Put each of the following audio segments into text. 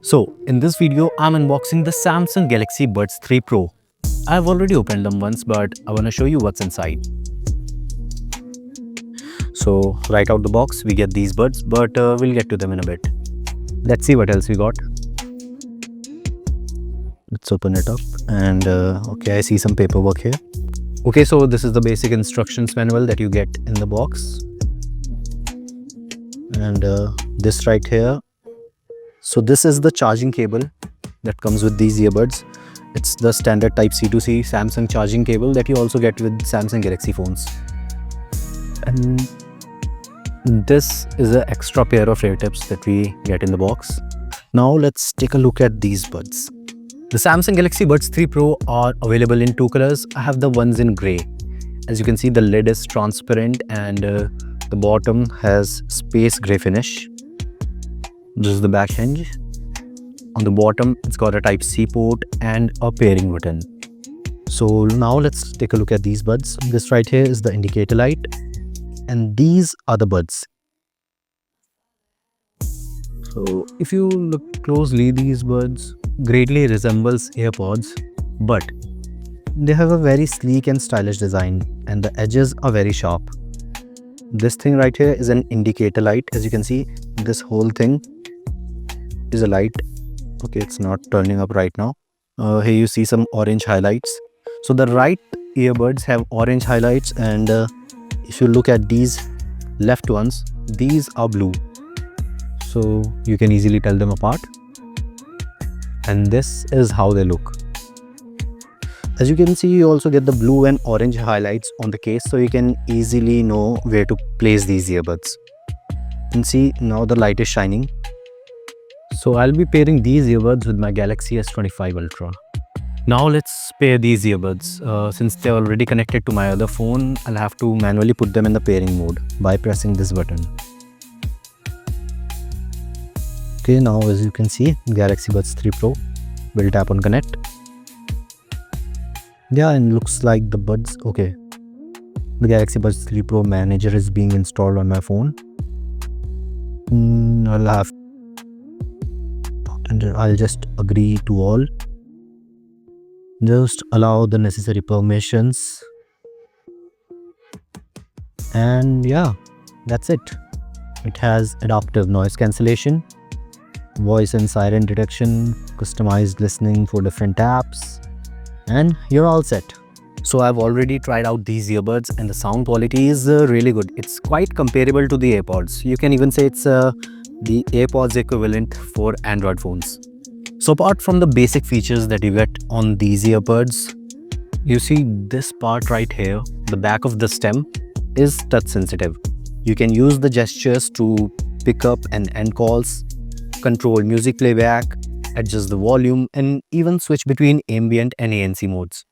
So, in this video, I'm unboxing the Samsung Galaxy Buds 3 Pro. I've already opened them once, but I want to show you what's inside. So, right out the box, we get these buds, but we'll get to them in a bit. Let's see what else we got. Let's open it up and okay, I see some paperwork here. Okay, so this is the basic instructions manual that you get in the box. And this right here. So this is the charging cable that comes with these earbuds. It's the standard type C to C Samsung charging cable that you also get with Samsung Galaxy phones. And this is an extra pair of ear tips that we get in the box. Now let's take a look at these buds. The Samsung Galaxy Buds 3 Pro are available in two colors. I have the ones in grey. As you can see, the lid is transparent and the bottom has space grey finish. This is the back hinge. On the bottom, it's got a type C port and a pairing button. So now let's take a look at these buds. This right here is the indicator light and these are the buds. So if you look closely, these buds greatly resembles AirPods, but they have a very sleek and stylish design and the edges are very sharp. This thing right here is an indicator light. As you can see, this whole thing is a light. Okay, it's not turning up right now. Here you see some orange highlights. So the right earbuds have orange highlights, and if you look at these left ones, these are blue. So you can easily tell them apart. And this is how they look. As you can see, you also get the blue and orange highlights on the case, so you can easily know where to place these earbuds. You can see now the light is shining. So I'll be pairing these earbuds with my Galaxy S25 Ultra. Now let's pair these earbuds. Since they're already connected to my other phone, I'll have to manually put them in the pairing mode by pressing this button. Okay, now as you can see, Galaxy Buds 3 Pro. We'll tap on connect. Yeah, and looks like the buds, okay. The Galaxy Buds 3 Pro manager is being installed on my phone. I'll just agree to all. Just allow the necessary permissions. And yeah, that's it. It has adaptive noise cancellation, voice and siren detection, customized listening for different apps, and you're all set. So I've already tried out these earbuds and the sound quality is really good. It's quite comparable to the AirPods. You can even say it's the AirPods equivalent for Android phones. So apart from the basic features that you get on these earbuds, you see this part right here, the back of the stem is touch sensitive. You can use the gestures to pick up and end calls, control music playback, adjust the volume, and even switch between ambient and ANC modes.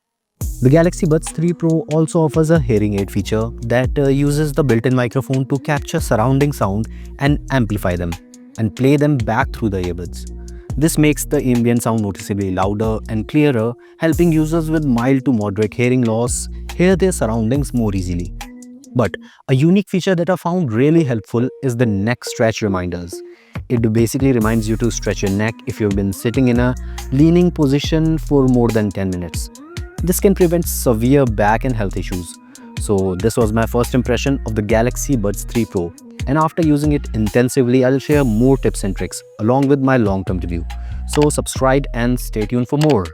The Galaxy Buds 3 Pro also offers a hearing aid feature that uses the built-in microphone to capture surrounding sound and amplify them and play them back through the earbuds. This makes the ambient sound noticeably louder and clearer, helping users with mild to moderate hearing loss hear their surroundings more easily. But a unique feature that I found really helpful is the neck stretch reminders. It basically reminds you to stretch your neck if you've been sitting in a leaning position for more than 10 minutes. This can prevent severe back and health issues. So this was my first impression of the Galaxy Buds 3 Pro. And after using it intensively, I'll share more tips and tricks along with my long-term review. So subscribe and stay tuned for more.